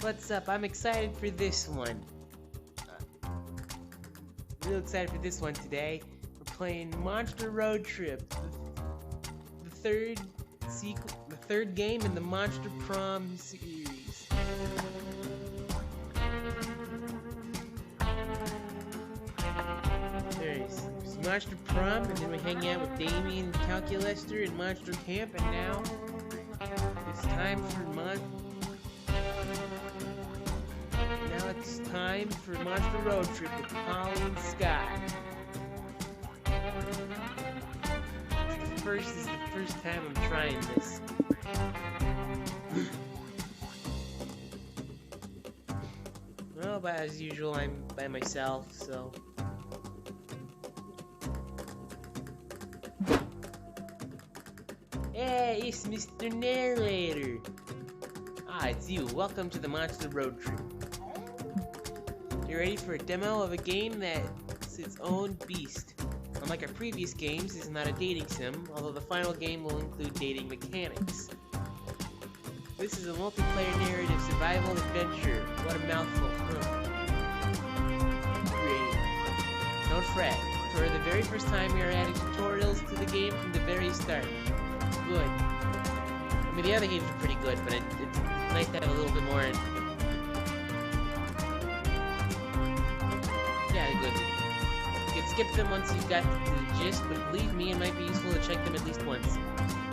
What's up? I'm excited for this one. Real excited for this one today. We're playing Monster Road Trip, the third game in the Monster Prom series. There's Monster Prom, and then we hang out with Damien, Calculester, and Monster Camp, and now it's time for Monster Road Trip with Holly and Scott. This is the first time I'm trying this. Well, but as usual, I'm by myself, so... Hey, it's Mr. Narrator! Ah, it's you. Welcome to the Monster Road Trip. You ready for a demo of a game that's its own beast? Unlike our previous games, this is not a dating sim, although the final game will include dating mechanics. This is a multiplayer narrative survival adventure. What a mouthful, huh? Great. Don't fret. For the very first time, we are adding tutorials to the game from the very start. Good. I mean, the other games are pretty good, but it's nice to have a little bit more in. Yeah, good. You can skip them once you've got the gist, but believe me, it might be useful to check them at least once.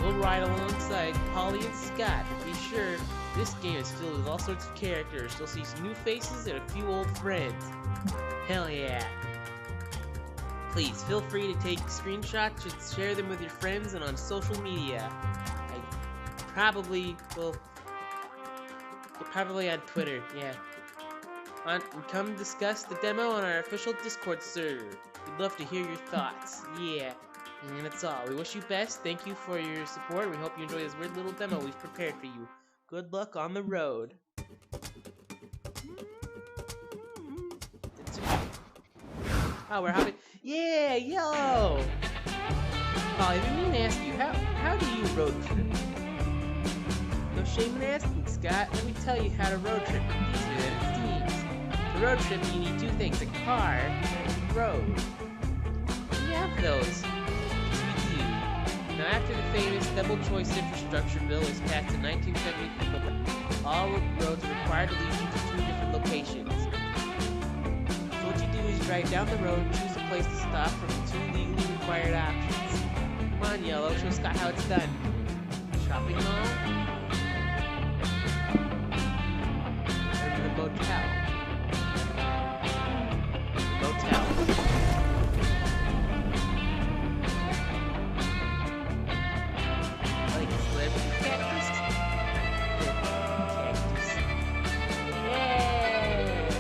We'll ride alongside Holly and Scott. Be sure, this game is filled with all sorts of characters. You'll see some new faces and a few old friends. Hell yeah. Please, feel free to take screenshots and share them with your friends and on social media. Probably on Twitter, yeah. And come discuss the demo on our official Discord server. We'd love to hear your thoughts. Yeah. And that's all. We wish you best. Thank you for your support. We hope you enjoy this weird little demo we've prepared for you. Good luck on the road. Oh, we're hopping. Yeah, yo! Oh, I didn't even ask you, how do you road trip? No shame in asking, Scott. Let me tell you how to road trip. Easier than it seems. To road trip, you need two things, a car and a road. We have those. We do. Now, after the famous double-choice infrastructure bill was passed in 1973, all roads are required to lead you to two different locations. So what you do is you drive down the road and choose a place to stop from the two legally required options. Come on, Yellow, show Scott how it's done. Shopping mall? Or the motel? Motel. Like celebrity cactus? Cactus. Yay! I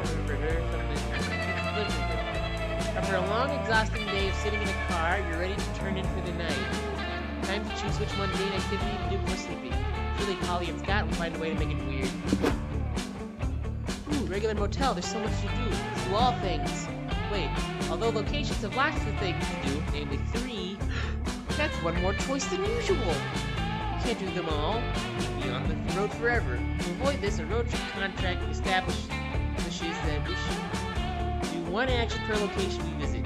remember her from the After a long, exhausting day of sitting in a car, you're ready to turn in for the night. Time to choose which mundane activity to do before sleeping. Surely Holly and Scott will find a way to make it weird. Ooh, regular motel, there's so much to do. Let's do all things. Wait, although locations have lots of things to do, namely 3, that's one more choice than usual. You can't do them all. You'll be on the road forever. To avoid this, a road trip contract establishes that we should do one action per location we visit.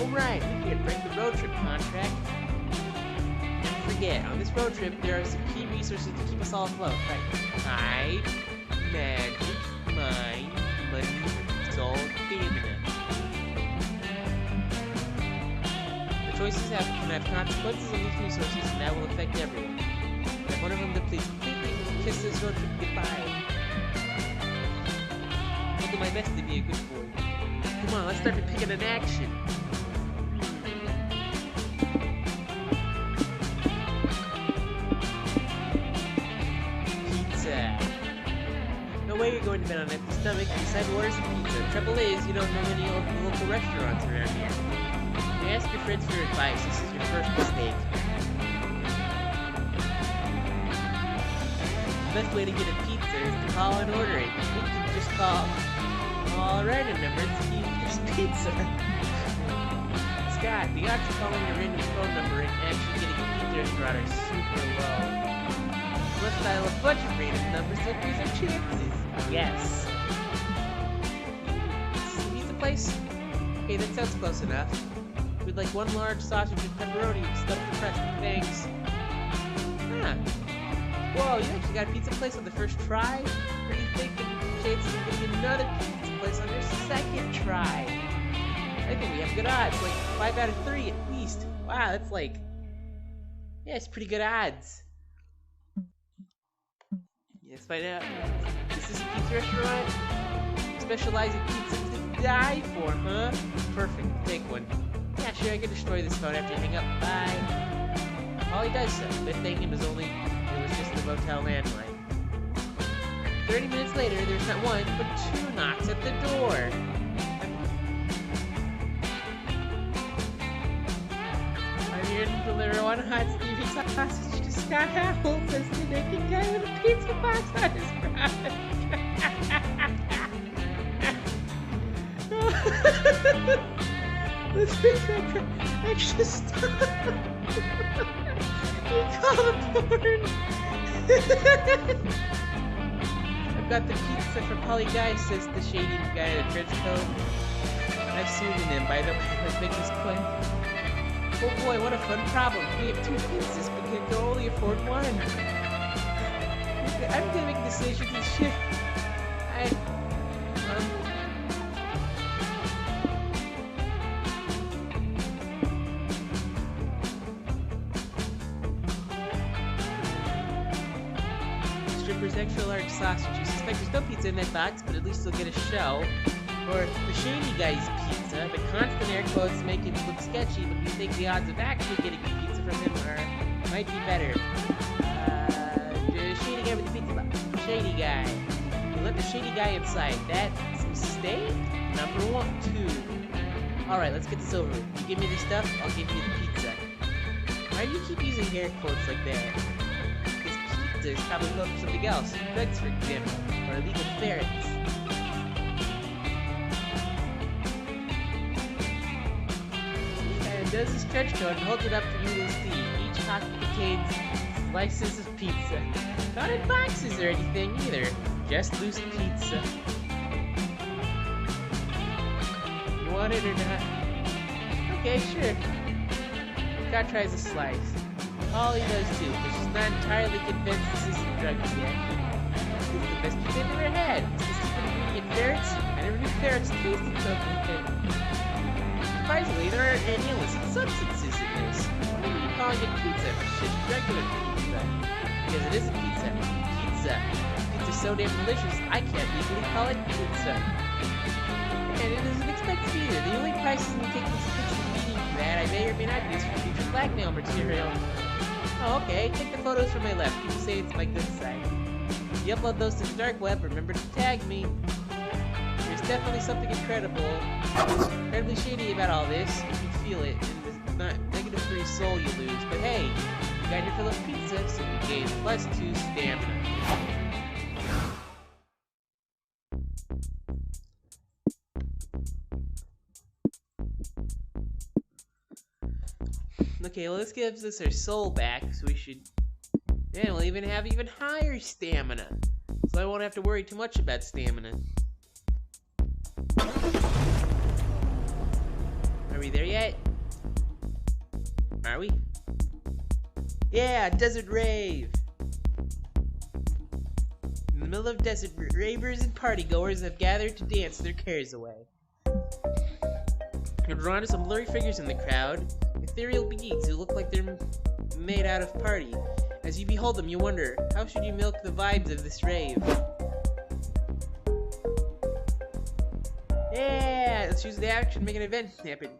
Alright, we can break the road trip contract. Don't forget, on this road trip, there are some key resources to keep us all afloat. Right? Tide, magic, mind, money, soul, stamina. The choices can have consequences on these resources, and that will affect everyone. If one of them depletes completely, we'll kiss this road trip goodbye. I'll do my best to be a good boy. Come on, let's start picking an action. Pizza. No way you're going to bed on an empty stomach. You decide to order some pizza. The trouble is, you don't know any local restaurants around here. You ask your friends for advice. This is your first mistake. The best way to get a pizza is to call and order it. You can just call all random numbers to get this pizza. Scott, the odds of calling a random phone number and actually getting a pizza restaurant are super low. must dial a bunch of random numbers to increase our chances. Yes. Is this the pizza place? Okay, that sounds close enough. We'd like one large sausage with pepperoni with stuffed crust. Thanks. Huh. Whoa, you actually got a pizza place on the first try? What do you think of the chances of getting another pizza place on your second try? I think we have good odds, like 5 out of 3 at least. Wow, that's like... yeah, it's pretty good odds. Let's find out. Is this a pizza restaurant? Specialize in pizza to die for, huh? Perfect, take one. Yeah, sure, I can destroy this phone after you hang up. Bye. All he does so. Good thing it was just the motel landline. 30 minutes later, there's not one, but 2 knocks at the door. I'm here to deliver one hot steamy sausage to Scott Howell, says the naked guy with a pizza box on his garage. This picture actually stopped. He called porn. I've got the pizza for Polly Guy, says the shady guy in the trench coat. I've sued him, by the way. Let's make this quick. Oh boy, what a fun problem. We have 2 pizzas, but we can only afford 1. I'm gonna make decisions and shit. Stripper's extra large sausage. You suspect there's no pizza in that box, but at least you'll get a show. Or the shady guy's pizza. The constant air quotes make it look sketchy, but we think the odds of actually getting a pizza from him might be better. The shady guy with the pizza box. Shady guy. You let the shady guy inside. That's a mistake? Number 2. Alright, let's get this over with. You give me the stuff, I'll give you the pizza. Why do you keep using air quotes like that? Pizza is probably code for something else. Drugs, for example. Or illegal ferrets. Does his trench coat and holds it up for you to see. Each pocket contains slices of pizza. Not in boxes or anything either. Just loose pizza. You want it or not? Okay, sure. Scott tries a slice. All he does too, but she's not entirely convinced this isn't drugs yet. This is the best you've ever had. Is this secret ingredient ferrets? I never knew ferrets tasted so good. Surprisingly, there aren't any illicit substances in this. Why are you calling it pizza? It's just regular pizza. Because it isn't pizza. Pizza. Pizza's so damn delicious, I can't legally call it pizza. And it isn't expensive either. The only price is me taking some pictures of eating that I may or may not use for future blackmail material. Oh, okay. Take the photos from my left. People say it's my good side. If you upload those to the dark web, remember to tag me. There's definitely something incredibly shady about all this. You can feel it, and the not negative 3 soul you lose. But hey, you got your fill of pizza, so you gain +2 stamina. Okay, well, this gives us our soul back, so we should... and we'll even have even higher stamina. So I won't have to worry too much about stamina. Are we there yet? Are we? Yeah, desert rave! In the middle of desert, ravers and partygoers have gathered to dance their cares away. You're drawn to some blurry figures in the crowd, ethereal beings who look like they're made out of party. As you behold them, you wonder, how should you milk the vibes of this rave? Yeah, let's use the action, make an event happen.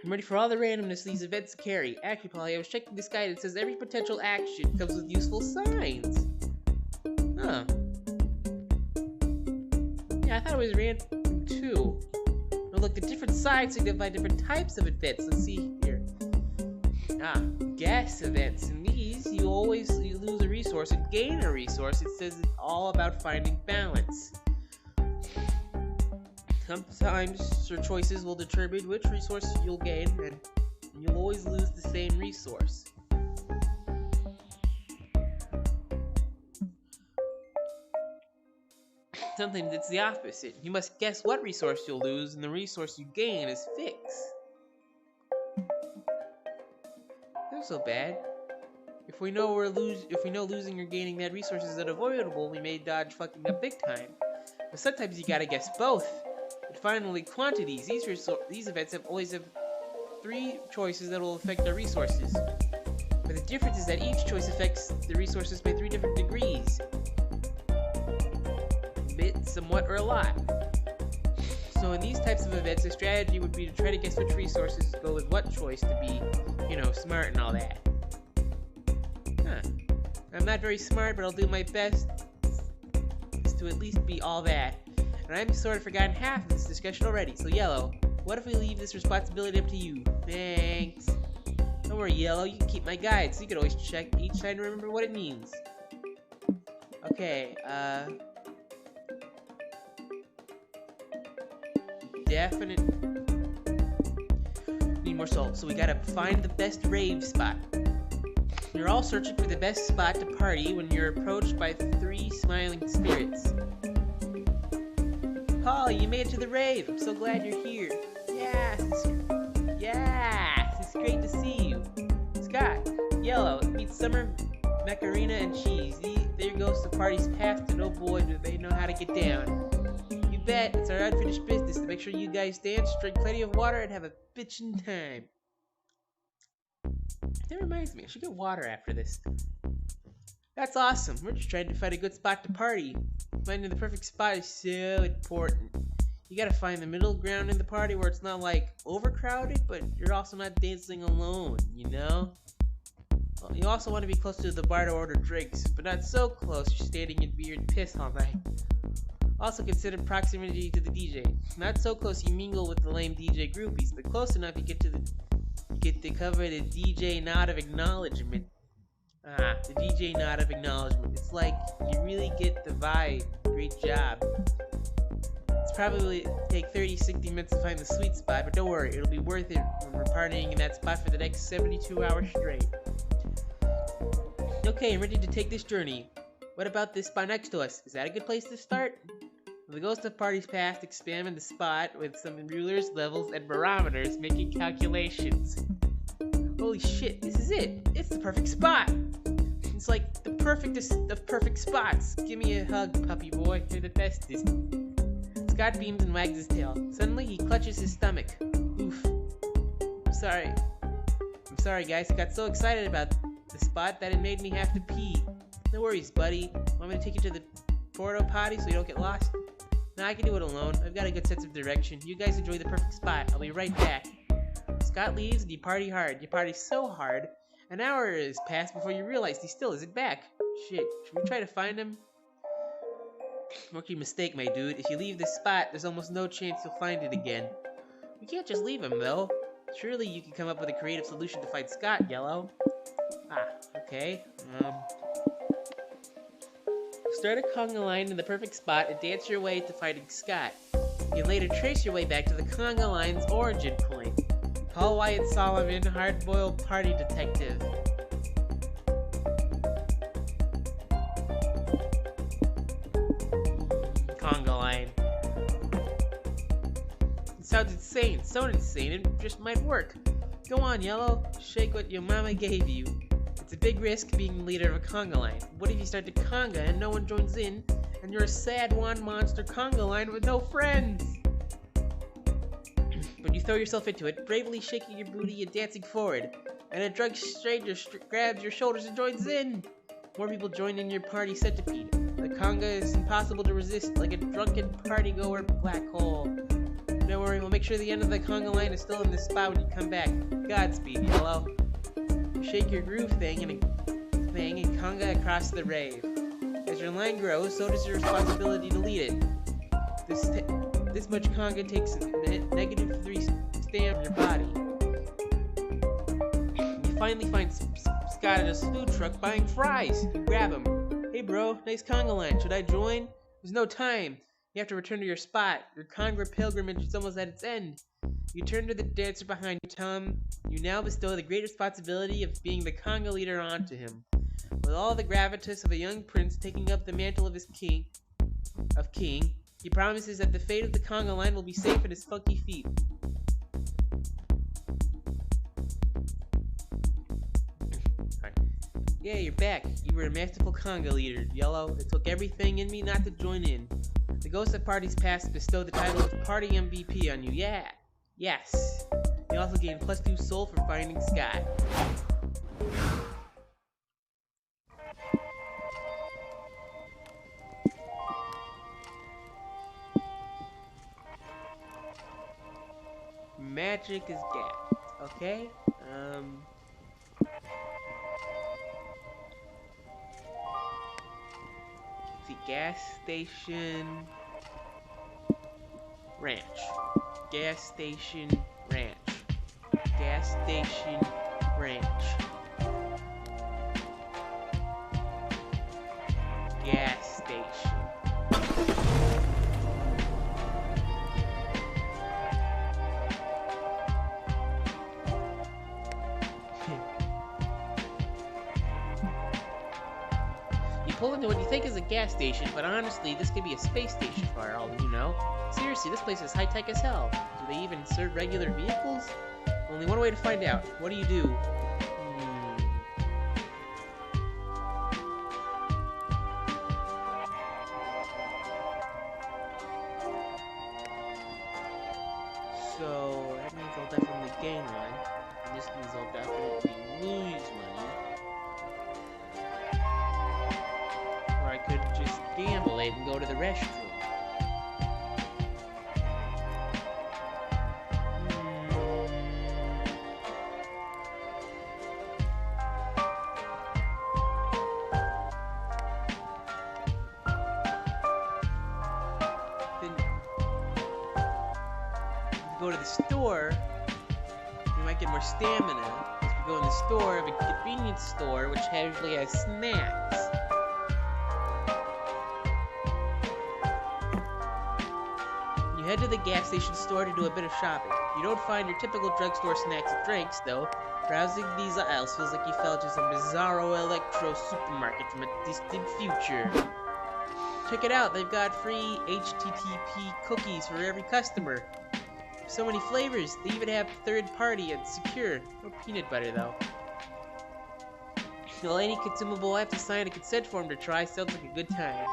I'm ready for all the randomness these events carry. Actually, Polly, I was checking this guide and it says every potential action comes with useful signs. Huh. Yeah, I thought it was random too. Now look, the different signs signify different types of events. Let's see here. Guess events. In these, you lose a resource and gain a resource. It says it's all about finding balance. Sometimes your choices will determine which resource you'll gain, and you'll always lose the same resource. Sometimes it's the opposite. You must guess what resource you'll lose, and the resource you gain is fixed. Not so bad. If we know losing or gaining that resource is unavoidable, we may dodge fucking up big time. But sometimes you gotta guess both. And finally, quantities. These events always have 3 choices that will affect our resources. But the difference is that each choice affects the resources by 3 different degrees. A bit, somewhat, or a lot. So in these types of events, the strategy would be to try to guess which resources go with what choice to be, smart and all that. I'm not very smart, but I'll do my best to at least be all that. And I've sort of forgotten half of this discussion already. So Yellow, what if we leave this responsibility up to you? Thanks. Don't worry, Yellow, you can keep my guide, so you can always check each time to remember what it means. Okay, definite. Need more salt, so we gotta find the best rave spot. You're all searching for the best spot to party when you're approached by 3 smiling spirits. Paul, you made it to the rave. I'm so glad you're here. Yes, it's great to see you. Scott, Yellow, meet Summer, Macarena, and Cheese. There goes the party's past, and oh boy, do they know how to get down. You bet, it's our unfinished business to make sure you guys dance, drink plenty of water, and have a bitchin' time. That reminds me, I should get water after this. That's awesome. We're just trying to find a good spot to party. Finding the perfect spot is so important. You gotta find the middle ground in the party where it's not like overcrowded, but you're also not dancing alone, Well, you also want to be close to the bar to order drinks, but not so close you're standing in beer and piss all night. Also consider proximity to the DJ. Not so close you mingle with the lame DJ groupies, but close enough you get to cover the DJ nod of acknowledgement. The DJ nod of acknowledgement. It's like you really get the vibe. Great job. It's probably take 30-60 minutes to find the sweet spot, but don't worry, it'll be worth it when we're partying in that spot for the next 72 hours straight. Okay, I'm ready to take this journey. What about this spot next to us? Is that a good place to start? The ghost of parties past examine the spot with some rulers, levels, and barometers, making calculations. Holy shit, this is it! It's the perfect spot! It's like the perfectest of perfect spots. Give me a hug, puppy boy. You're the bestest. Scott beams and wags his tail. Suddenly, he clutches his stomach. Oof. I'm sorry, guys. I got so excited about the spot that it made me have to pee. No worries, buddy. Want me to take you to the porta potty so you don't get lost? No, I can do it alone. I've got a good sense of direction. You guys enjoy the perfect spot. I'll be right back. Scott leaves and you party hard. You party so hard, an hour has passed before you realize he still isn't back. Shit, should we try to find him? Rookie mistake, my dude. If you leave this spot, there's almost no chance you'll find it again. We can't just leave him, though. Surely you can come up with a creative solution to find Scott, Yellow. Okay. Start a conga line in the perfect spot and dance your way to finding Scott. You can later trace your way back to the conga line's origin point. Call Wyatt Solomon, hard-boiled party detective. Conga line. It sounds insane. So insane, it just might work. Go on, Yellow. Shake what your mama gave you. It's a big risk being the leader of a conga line. What if you start to conga and no one joins in, and you're a sad one monster conga line with no friends? But you throw yourself into it, bravely shaking your booty and dancing forward, and a drunk stranger grabs your shoulders and joins in. More people join in your party centipede. The conga is impossible to resist, like a drunken party-goer black hole. Don't worry, we'll make sure the end of the conga line is still in this spot when you come back. Godspeed, Yellow. Shake your groove thing and conga across the rave. As your line grows, so does your responsibility to lead it. This much conga takes -3 stamina on your body. You finally find Scott at his food truck buying fries. You grab him. Hey bro, nice conga line. Should I join? There's no time. You have to return to your spot. Your conga pilgrimage is almost at its end. You turn to the dancer behind you, tell him you now bestow the great responsibility of being the conga leader onto him. With all the gravitas of a young prince taking up the mantle of his king, of King. He promises that the fate of the conga line will be safe at his funky feet. Yeah, you're back. You were a masterful conga leader, Yellow. It took everything in me not to join in. The ghosts of parties past bestowed the title of Party MVP on you. Yeah. Yes. You also gained +2 soul for finding Scott. Magic is gas. Okay. Let's see, gas station ranch. Gas station ranch. Gas station ranch. Gas station. You pull into what you think is a gas station, but honestly, this could be a space station for all you know. Seriously, this place is high-tech as hell. Do they even serve regular vehicles? Only one way to find out. What do you do? So, that means I'll definitely gain one. And this means I'll definitely lose money. Or I could just gamble it and go to the restroom. Go to the store, you might get more stamina. If you go in the store, have a convenience store, which usually has snacks. You head to the gas station store to do a bit of shopping. You don't find your typical drugstore snacks and drinks, though. Browsing these aisles feels like you fell into some bizarro electro supermarket from a distant future. Check it out, they've got free HTTP cookies for every customer. So many flavors. They even have third party and secure. No peanut butter though. Well, any consumable I have to sign a consent form to try sounds like a good time.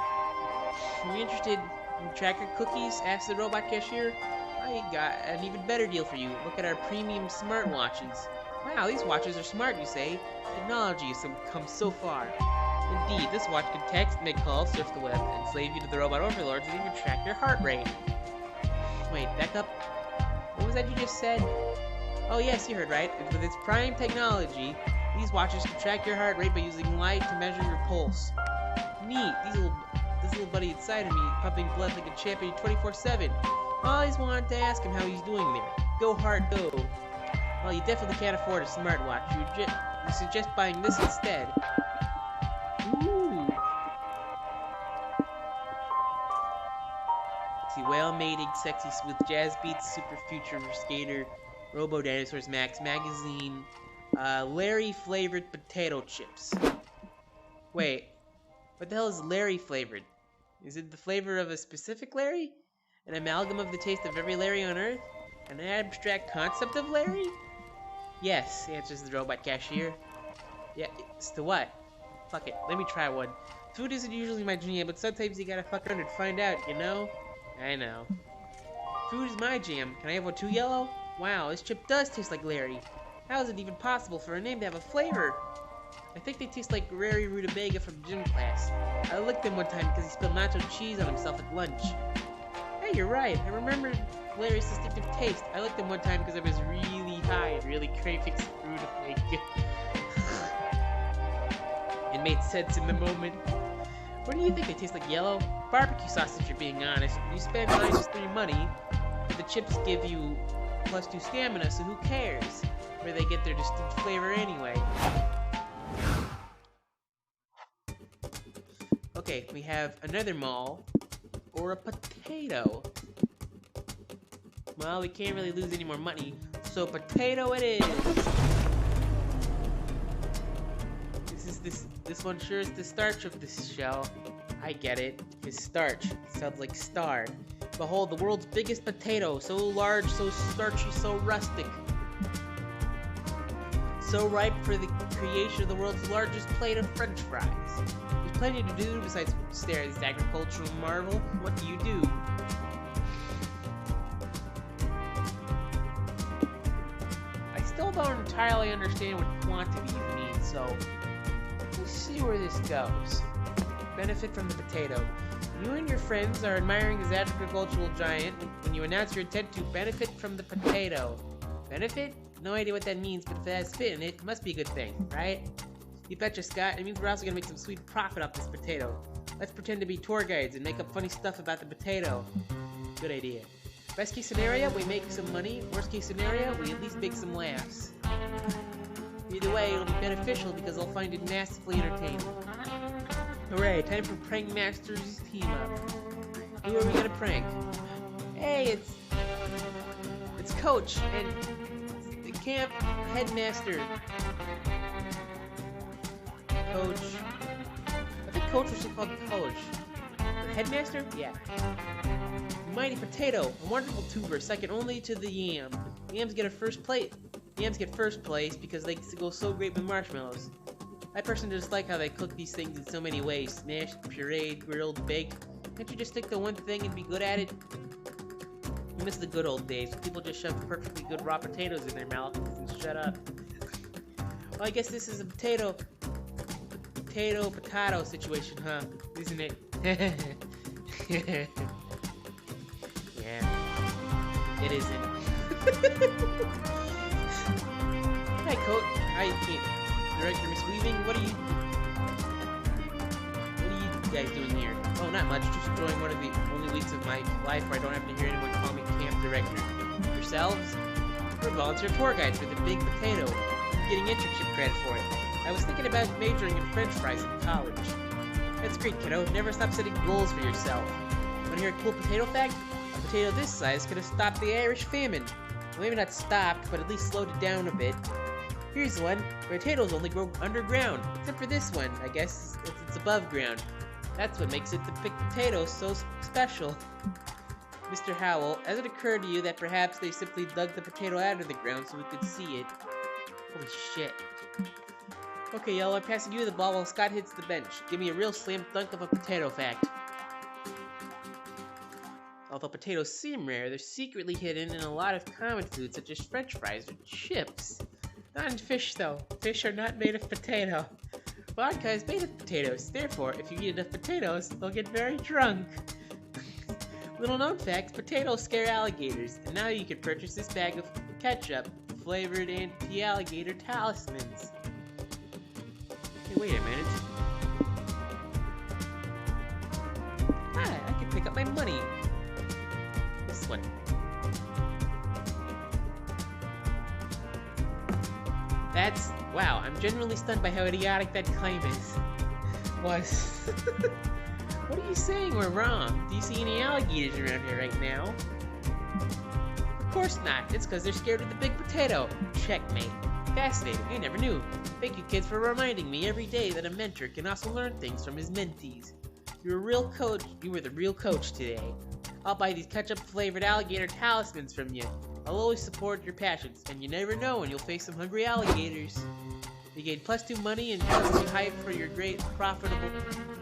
Are you interested in tracker cookies? Asked the robot cashier. I got an even better deal for you. Look at our premium smartwatches. Wow, these watches are smart, you say? Technology has come so far. Indeed, this watch can text, make calls, surf the web, and slave you to the robot overlords and even track your heart rate. Wait, back up. What was that you just said? Oh yes, you heard right. With its prime technology, these watches can track your heart rate by using light to measure your pulse. Neat. This little buddy inside of me is pumping blood like a champion 24/7. I always wanted to ask him how he's doing there. Go hard, go. Well, you definitely can't afford a smartwatch. You suggest buying this instead. Ooh. See, whale mating, sexy smooth jazz beats, super future skater, Robo Dinosaurs Max magazine, Larry flavored potato chips. Wait, what the hell is Larry flavored? Is it the flavor of a specific Larry? An amalgam of the taste of every Larry on Earth? An abstract concept of Larry? Yes, answers the robot cashier. Yeah, it's to what? Fuck it, let me try one. Food isn't usually my jam, but sometimes you gotta fuck around and find out, you know? I know. Food is my jam. Can I have one too, Yellow? Wow, this chip does taste like Larry. How is it even possible for a name to have a flavor? I think they taste like Larry Rutabaga from gym class. I licked him one time because he spilled nacho cheese on himself at lunch. Hey, you're right. I remember Larry's distinctive taste. I licked him one time because I was really high and really craving some Rutabaga. It made sense in the moment. What do you think they taste like, Yellow? Barbecue sauce, if you're being honest. You spend -3 money, but the chips give you +2 stamina, so who cares? Where they get their distinct flavor anyway. Okay, we have another mall, or a potato. Well, we can't really lose any more money, so potato it is. This one sure is the starch of this shell. I get it. His starch. Sounds like star. Behold, the world's biggest potato. So large, so starchy, so rustic. So ripe for the creation of the world's largest plate of french fries. There's plenty to do besides stare at this agricultural marvel. What do you do? I still don't entirely understand what quantities mean, so let's see where this goes. Benefit from the potato. You and your friends are admiring this agricultural giant when you announce your intent to benefit from the potato. Benefit? No idea what that means, but if it has fit in it, it must be a good thing, right? You betcha, Scott. It means we're also gonna make some sweet profit off this potato. Let's pretend to be tour guides and make up funny stuff about the potato. Good idea. Best case scenario, we make some money. Worst case scenario, we at least make some laughs. Either way, it'll be beneficial because they'll find it massively entertaining. Hooray, time for Prank Masters team up. Who are we gonna prank? Hey, it's Coach and the camp headmaster. Coach. I think Coach was called Coach. The headmaster? Yeah. Mighty Potato, a wonderful tuber, second only to the yam. Yams get first place because they go so great with marshmallows. I personally just like how they cook these things in so many ways. Smashed, pureed, grilled, baked. Can't you just stick to one thing and be good at it? I miss the good old days when people just shoved perfectly good raw potatoes in their mouth and shut up. Well, I guess this is a potato situation, huh? Isn't it? Yeah. It isn't. Hi, Coach. Hi, Director Miss Weaving. What are you guys doing here? Oh, not much. Just enjoying one of the only weeks of my life where I don't have to hear anyone call me Camp Director. Yourselves? We're volunteer tour guides for the Big Potato. I'm getting internship credit for it. I was thinking about majoring in French fries in college. That's great, kiddo. Never stop setting goals for yourself. Want to hear a cool potato fact? A potato this size could have stopped the Irish famine. Well, maybe not stopped, but at least slowed it down a bit. Here's one. Potatoes only grow underground, except for this one, I guess, it's above ground. That's what makes it the big potato so special. Mr. Howell, has it occurred to you that perhaps they simply dug the potato out of the ground so we could see it? Holy shit. Okay, Yellow, I'm passing you the ball while Scott hits the bench. Give me a real slam dunk of a potato fact. Although potatoes seem rare, they're secretly hidden in a lot of common foods such as french fries or chips. Not in fish, though. Fish are not made of potato. Vodka is made of potatoes. Therefore, if you eat enough potatoes, they'll get very drunk. Little known facts, potatoes scare alligators, and now you can purchase this bag of ketchup, flavored anti-alligator talismans. Hey, wait a minute. Ah, I can pick up my money. This one. That's... wow, I'm genuinely stunned by how idiotic that claim was. What are you saying we're wrong? Do you see any alligators around here right now? Of course not. It's because they're scared of the big potato. Checkmate. Fascinating. I never knew. Thank you, kids, for reminding me every day that a mentor can also learn things from his mentees. You're a real coach. You were the real coach today. I'll buy these ketchup-flavored alligator talismans from you. I'll always support your passions, and you never know when you'll face some hungry alligators. You gain +2 money and +2 hype for your great profitable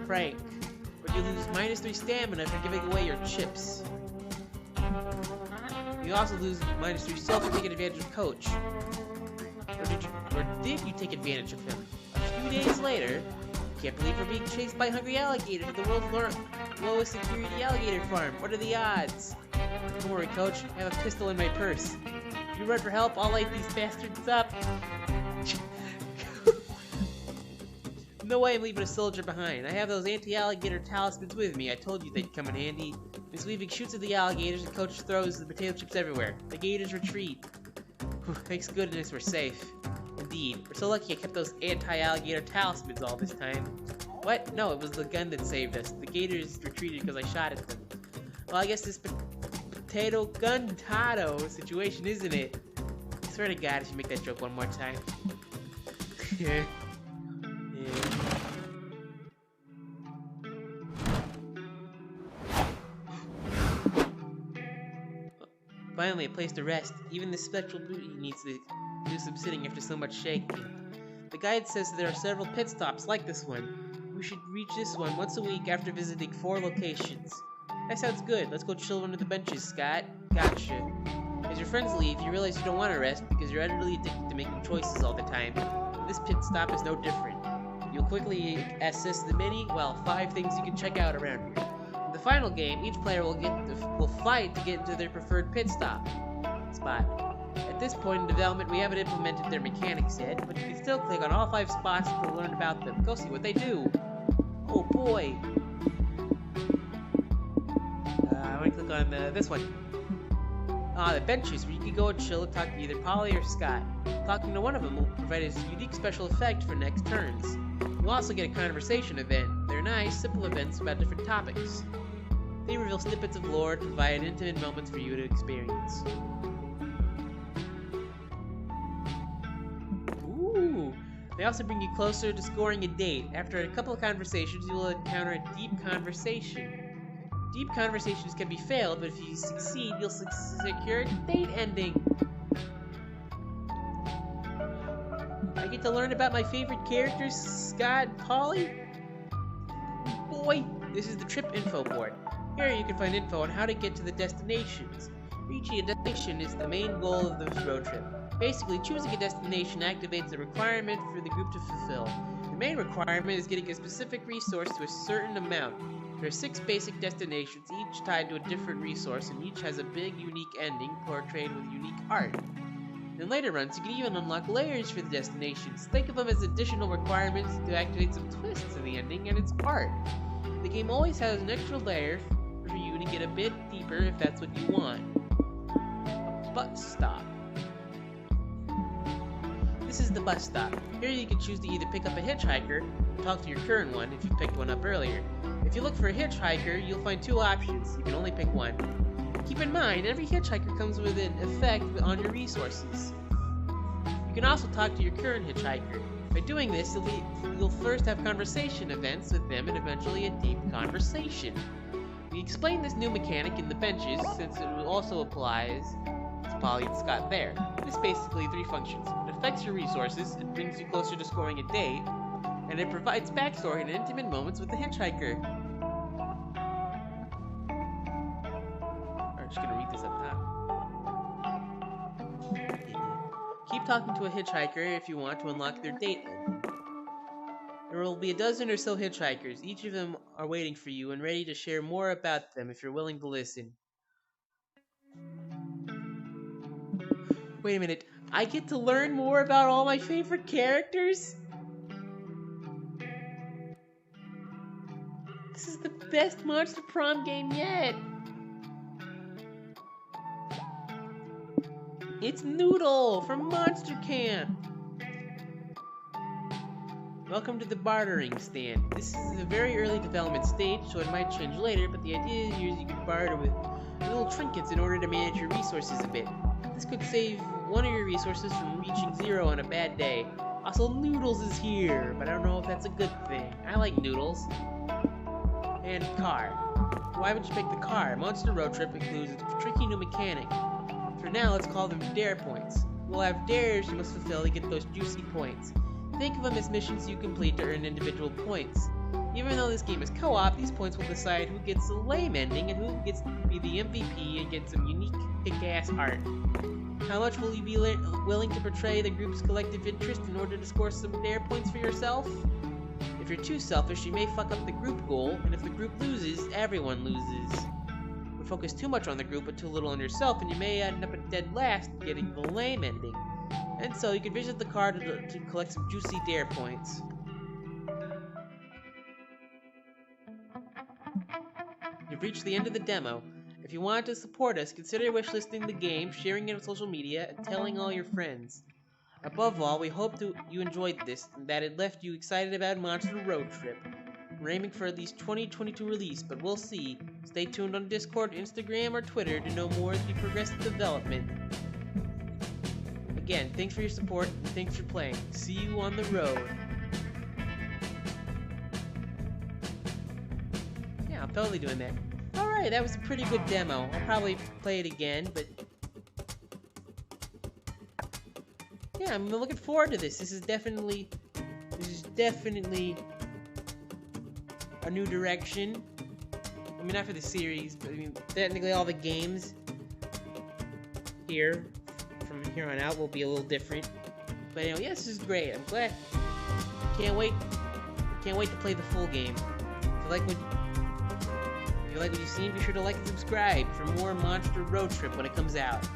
prank. But you lose -3 stamina for giving away your chips. You also lose -3 self for taking advantage of Coach. Or did you take advantage of him? A few days later, I can't believe we're being chased by hungry alligators at the world's lowest security alligator farm. What are the odds? Don't worry, Coach. I have a pistol in my purse. If you run for help, I'll light these bastards up. No way I'm leaving a soldier behind. I have those anti-alligator talismans with me. I told you they'd come in handy. Miss Weaving shoots at the alligators and Coach throws the potato chips everywhere. The gators retreat. Whew, thanks goodness we're safe. Indeed. We're so lucky I kept those anti-alligator talismans all this time. What? No, it was the gun that saved us. The gators retreated because I shot at them. Well, I guess this potato gun-tato situation, isn't it? I swear to God if you make that joke one more time. Yeah. Finally, a place to rest. Even this spectral booty needs to do some sitting after so much shaking. The guide says there are several pit stops like this one. We should reach this one once a week after visiting 4 locations. That sounds good. Let's go chill under the benches, Scott. Gotcha. As your friends leave, you realize you don't want to rest because you're utterly addicted to making choices all the time. This pit stop is no different. You'll quickly assess the 5 things you can check out around here. In the final game, each player will fight to get into their preferred pit spot. At this point in development, we haven't implemented their mechanics yet, but you can still click on all 5 spots to learn about them. Go see what they do. Oh boy! I want to click on this one. The benches, where you can go and chill and talk to either Polly or Scott. Talking to one of them will provide a unique special effect for next turns. You'll also get a conversation event. They're nice, simple events about different topics. They reveal snippets of lore to provide intimate moments for you to experience. Ooh! They also bring you closer to scoring a date. After a couple of conversations, you will encounter a deep conversation. Deep conversations can be failed, but if you succeed, you'll secure a date ending. I get to learn about my favorite characters, Scott and Polly. Boy, this is the trip info board. Here you can find info on how to get to the destinations. Reaching a destination is the main goal of this road trip. Basically, choosing a destination activates a requirement for the group to fulfill. The main requirement is getting a specific resource to a certain amount. There are 6 basic destinations, each tied to a different resource, and each has a big, unique ending portrayed with unique art. In later runs, you can even unlock layers for the destinations. Think of them as additional requirements to activate some twists in the ending and its art. The game always has an extra layer for you to get a bit deeper if that's what you want. A bus stop. This is the bus stop. Here you can choose to either pick up a hitchhiker or talk to your current one if you picked one up earlier. If you look for a hitchhiker, you'll find 2 options. You can only pick one. Keep in mind, every hitchhiker comes with an effect on your resources. You can also talk to your current hitchhiker. By doing this, you'll first have conversation events with them and eventually a deep conversation. We explained this new mechanic in the benches since it also applies to Polly and Scott there. It's basically 3 functions. It affects your resources, it brings you closer to scoring a date, and it provides backstory and intimate moments with the hitchhiker. I'm just gonna read this up top. Keep talking to a hitchhiker if you want to unlock their date. There will be a dozen or so hitchhikers. Each of them are waiting for you and ready to share more about them if you're willing to listen. Wait a minute, I get to learn more about all my favorite characters? This is the best Monster Prom game yet! It's Noodle from Monster Camp! Welcome to the bartering stand. This is a very early development stage, so it might change later, but the idea here is you can barter with little trinkets in order to manage your resources a bit. This could save one of your resources from reaching 0 on a bad day. Also, Noodles is here, but I don't know if that's a good thing. I like Noodles. And car. Why would you pick the car? Monster Road Trip includes a tricky new mechanic. For now, let's call them dare points. We'll have dares you must fulfill to get those juicy points. Think of them as missions you complete to earn individual points. Even though this game is co-op, these points will decide who gets the lame ending and who gets to be the MVP and get some unique kick-ass art. How much will you be willing to portray the group's collective interest in order to score some dare points for yourself? If you're too selfish, you may fuck up the group goal, and if the group loses, everyone loses. You focus too much on the group but too little on yourself, and you may end up at dead last, getting the lame ending. And so, you can visit the card to collect some juicy dare points. You've reached the end of the demo. If you want to support us, consider wishlisting the game, sharing it on social media, and telling all your friends. Above all, we hope you enjoyed this, and that it left you excited about Monster Road Trip. We're aiming for at least 2022 release, but we'll see. Stay tuned on Discord, Instagram, or Twitter to know more as we progress in development. Again, thanks for your support, and thanks for playing. See you on the road. Yeah, I'm totally doing that. Alright, that was a pretty good demo. I'll probably play it again, but yeah, I'm looking forward to this. This is definitely a new direction. I mean, not for the series, but I mean, technically all the games here, from here on out, will be a little different. But anyway, yeah, this is great. I'm glad. Can't wait to play the full game. If you like what you've seen, be sure to like and subscribe for more Monster Road Trip when it comes out.